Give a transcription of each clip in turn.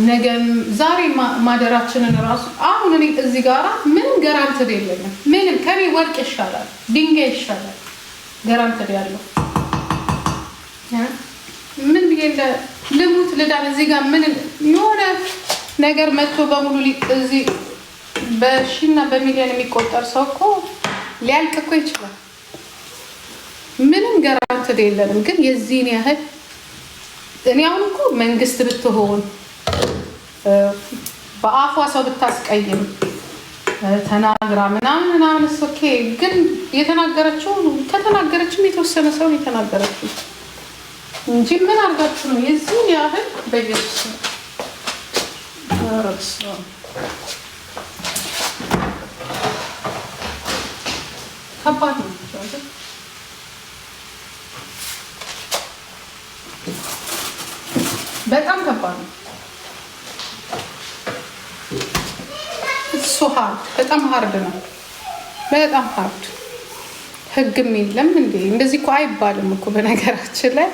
ነገም ዛሬ ማደራችንን ራሱ አሁን እኔ እዚህ ጋራ ምንም ጋራንትድ የለኝም። ምንም ከኔ ወርቅ ይሻላል ድንጋይ ይሻላል ጋራንትድ ያለው ምን ቢገኝ ልሙት ልዳን እዚህ ጋር ምን የሆነ ነገር መጥቶ በሙሉ እዚህ በሺና በሚሊዮን የሚቆጠር ሰው እኮ ሊያልቅ እኮ ይችላል። ምንም ጋራንትድ የለንም። ግን የዚህን ያህል እኔ አሁን እኮ መንግስት ብትሆን በአፏ ሰው ብታስቀይም ተናግራ ምናምን ኦኬ። ግን የተናገረችው ከተናገረችም የተወሰነ ሰው የተናገረችው እንጂ ምን አድርጋችሁ ነው የዚህን ያህል በኢየሱስ ከባድ ነው። በጣም ከባድ ነው። በጣም ሀርድ ነው። በጣም ሀርድ ህግም የለም እንዴ እንደዚህ እኮ አይባልም እኮ በነገራችን ላይ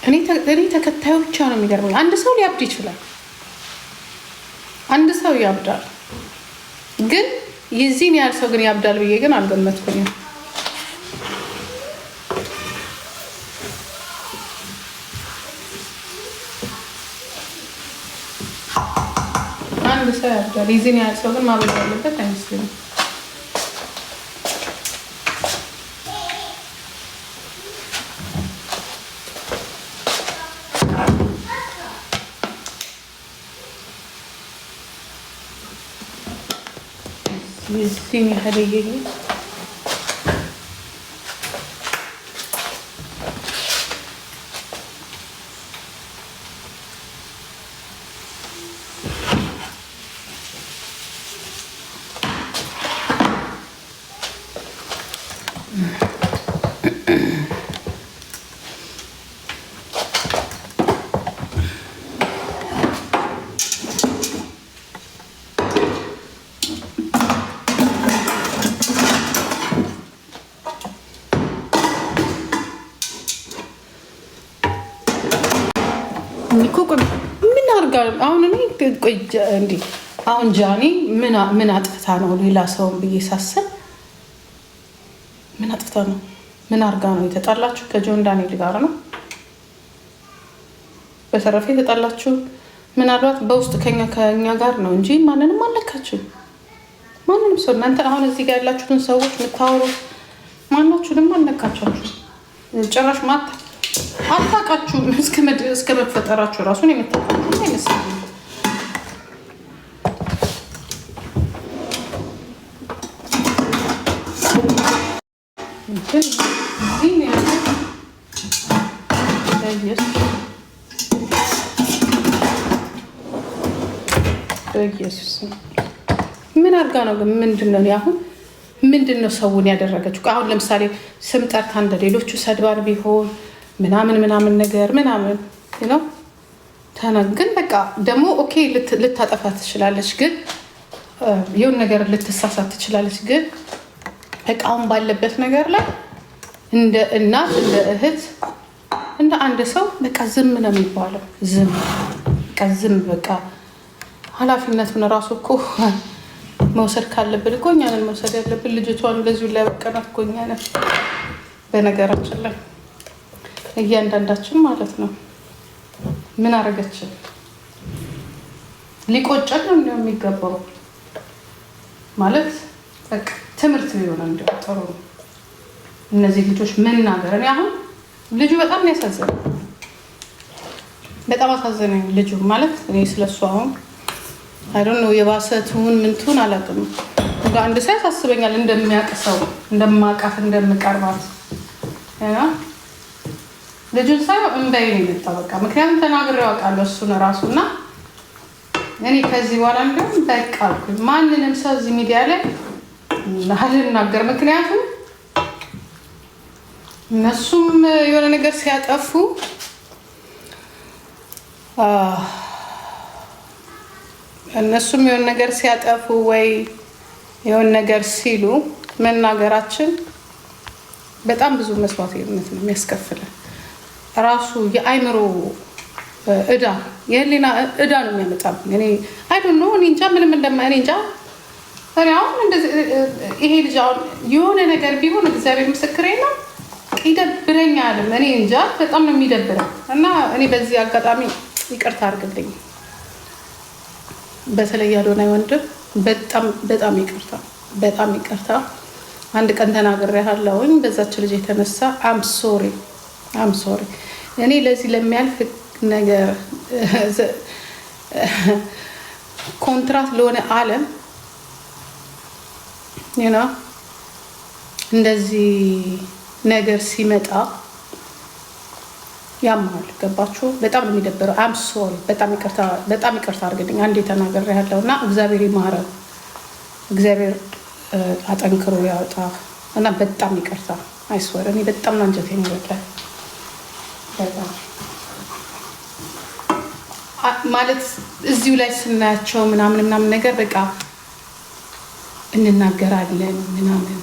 እኔ ተከታዩ ብቻ ነው የሚገርመኝ። አንድ ሰው ሊያብድ ይችላል። አንድ ሰው ያብዳል። ግን የዚህን ያህል ሰው ግን ያብዳል ብዬ ግን አልገመትኩኝም። አንድ ሰው ያብዳል። የዚህን ያህል ሰው ግን ማበድ ያለበት አይመስለኝም። የዚህን ያህል ምን አርጋ አሁን እኔ ቆይ እንዴ አሁን ጃኒ ምን አጥፍታ ነው ሌላ ሰውን ብዬ ሳስብ ምን አጥፍታ ነው? ምን አርጋ ነው የተጣላችሁ? ከጆን ዳንኤል ጋር ነው በተረፈ የተጣላችሁ። ምናልባት በውስጥ ከኛ ጋር ነው እንጂ ማንንም አልነካችሁ። ማንንም ሰው እናንተ አሁን እዚህ ጋር ያላችሁትን ሰዎች የምታወሩት ማናችሁንም አልነካቻችሁ። ጭራሽ ማታ አታውቃችሁም። እስከ መፈጠራችሁ ራሱን የምታውቃችሁ አይመስልም። በኢየሱስ ምን አድርጋ ነው ግን? ምንድነው አሁን ምንድነው ሰውን ያደረገችው? አሁን ለምሳሌ ስም ጠርታ እንደ ሌሎቹ ሰድባን ቢሆን ምናምን ነገር ምናምን ነው ተነግን በቃ ደግሞ ኦኬ ልታጠፋ ትችላለች፣ ግን የሆነ ነገር ልትሳሳት ትችላለች። ግን እቃውን ባለበት ነገር ላይ እንደ እናት እንደ እህት እንደ አንድ ሰው በቃ ዝም ነው የሚባለው። ዝም በቃ ኃላፊነቱን ራሱ እኮ መውሰድ ካለብን እኮ እኛ ነን መውሰድ ያለብን። ልጅቷን እንደዚሁ ላይ በቀናት እኮ እኛ ነን በነገራችን ላይ እያንዳንዳችን ማለት ነው። ምን አረገችን? ሊቆጨን ነው እንደው የሚገባው ማለት በቃ ትምህርት ቢሆን እንደው ጥሩ ነው። እነዚህ ልጆች መናገር እኔ አሁን ልጁ በጣም ያሳዝናል። በጣም አሳዘነኝ ልጁ ማለት እኔ ስለሱ አሁን አይ ዶንት ኖ የባሰቱን ምንቱን አላውቅም። አንድ ሰው ያሳስበኛል እንደሚያቀሰው እንደማቃት እንደምቀርባት እና ልጁን ሳይ እንባዬ ነው የመጣው በቃ። ምክንያቱም ተናግሬው አውቃለሁ እሱን እራሱና እኔ ከዚህ በኋላ እንደውም በቃ አልኩኝ ማንንም ሰው እዚህ ሚዲያ ላይ አልናገር። ምክንያቱም እነሱም የሆነ ነገር ሲያጠፉ ወይ የሆነ ነገር ሲሉ መናገራችን በጣም ብዙ መስዋዕትነት ነው የሚያስከፍለን። ራሱ የአይምሮ እዳ የህሊና እዳ ነው የሚያመጣብኝ። እኔ አይ ዶንት ኖ እኔ እንጃ ምንም እኔ እንጃ። አሁን እንደዚህ ይሄ ልጅ አሁን የሆነ ነገር ቢሆን እግዚአብሔር ምስክሬ ነው ይደብረኛል። እኔ እንጃ በጣም ነው የሚደብረው። እና እኔ በዚህ አጋጣሚ ይቅርታ አድርግልኝ፣ በተለይ አዶናይ ወንድም በጣም ይቅርታ። አንድ ቀን ተናግሬያለሁኝ በዛች ልጅ የተነሳ አም ሶሪ። እኔ ለዚህ ለሚያልፍ ነገር ኮንትራት ለሆነ ዓለም እንደዚህ ነገር ሲመጣ ያማል። ገባችሁ? በጣም ነው የሚደብረው። አም ሶሪ። በጣም ይቅርታ አድርግልኝ። አንዴ ተናግሬያለሁ እና እግዚአብሔር ይማረው፣ እግዚአብሔር አጠንክሮ ያወጣ እና በጣም ይቅርታ። አይስወር እኔ በጣም ነው አንጀቴ የሚወጣው ማለት እዚሁ ላይ ስናያቸው ምናምን ነገር በቃ እንናገራለን ምናምን።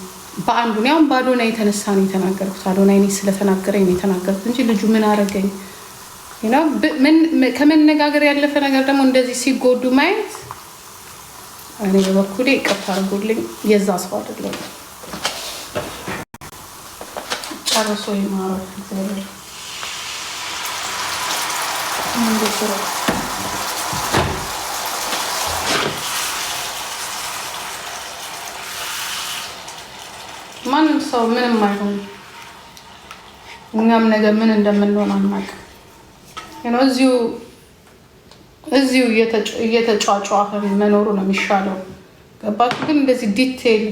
በአንዱ ያውም በአዶናይ የተነሳ ነው የተናገርኩት። አዶናይ እኔ ስለተናገረኝ ነው የተናገርኩት እንጂ ልጁ ምን አደረገኝ? ከመነጋገር ያለፈ ነገር ደግሞ እንደዚህ ሲጎዱ ማየት እኔ በበኩሌ ይቅርታ አድርጉልኝ፣ የዛ ሰው አይደለም። ጨርሶ ይማረው እግዚአብሔር። ማንም ሰው ምንም አይሆን። እኛም ነገር ምን እንደምንሆን አናውቅም። እዚሁ እየተጫጫህን መኖሩ ነው የሚሻለው። ገባችሁ? ግን እንደዚህ ዲቴይል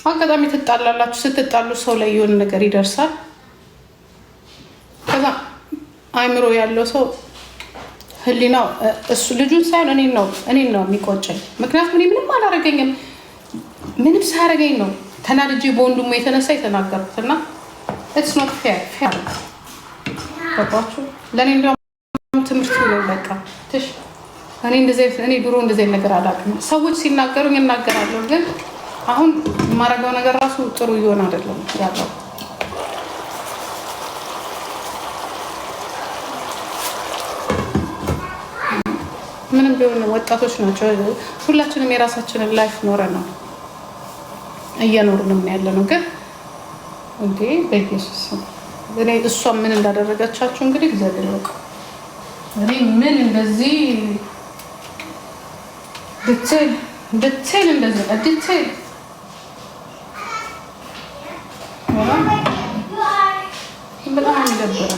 አጋጣሚ ትጣላላችሁ። ስትጣሉ ሰው ላይ የሆነ ነገር ይደርሳል። ከዛ አይምሮ ያለው ሰው ህሊናው እሱ ልጁን ሳይሆን እኔን ነው የሚቆጨኝ። ምክንያቱም እኔ ምንም አላረገኝም። ምንም ሳያረገኝ ነው ተናድጄ በወንድሙ የተነሳ የተናገርኩት እና ኢትስ ኖት ፌር። ገባችሁ? ለእኔ እንዲያውም ትምህርት ነው። በቃ እኔ ድሮ እንደዚህ ነገር አላውቅም። ሰዎች ሲናገሩኝ እናገራለሁ፣ ግን አሁን የማረገው ነገር ራሱ ጥሩ እየሆነ አይደለም ያለው። ምንም ቢሆን ወጣቶች ናቸው። ሁላችንም የራሳችንን ላይፍ ኖረ ነው እየኖርንም ያለ ነው። ግን እንዴ በኢየሱስ እኔ እሷ ምን እንዳደረገቻችሁ እንግዲህ እግዚአብሔር ያውቃል። እኔ ምን እንደዚህ ዲቴይል እንደዚህ ዲቴይል በጣም ይደብራል።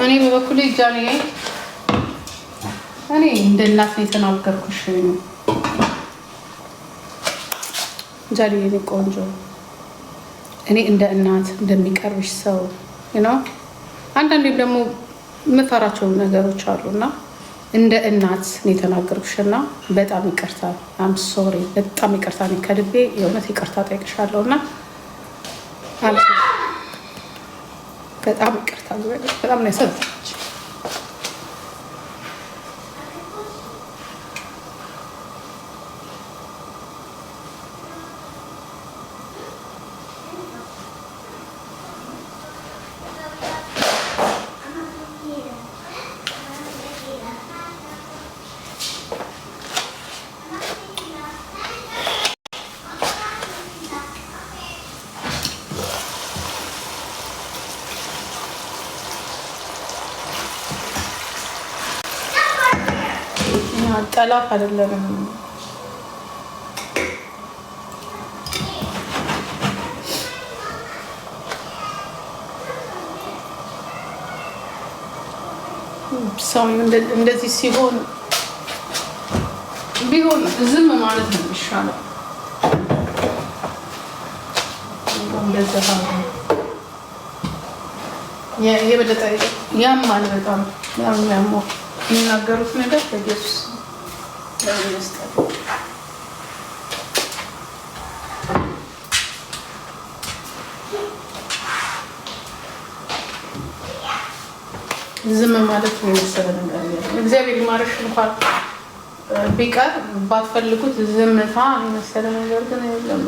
እኔ በበኩሌ ጃኒ እኔ እንደ እናት ነው የተናገርኩሽ። ጃኒ የኔ ቆንጆ እኔ እንደ እናት እንደሚቀርብሽ ሰው አንዳንዴም ደግሞ የምፈራቸው ነገሮች አሉና እንደ እናት ነው የተናገርኩሽና በጣም ይቅርታ። አም ሶሪ። በጣም ይቅርታ። እኔ ከልቤ የእውነት ይቅርታ ጠይቅሻለሁና በጣም ይቅርታ። በጣም ነው ያሰብኩት። ጠላት አይደለም። ሰው እንደዚህ ሲሆን ቢሆን ዝም ማለት ነው የሚሻለው። እንደዛ የበለጠ ያማል። በጣም ያማል የሚናገሩት ነገር በኢየሱስ ዝም ማለት ነው የመሰለ ነገር እግዚአብሔር ይማርሽ እንኳን ቢቀር ባትፈልጉት ዝምታ የመሰለ ነገር ግን የለም።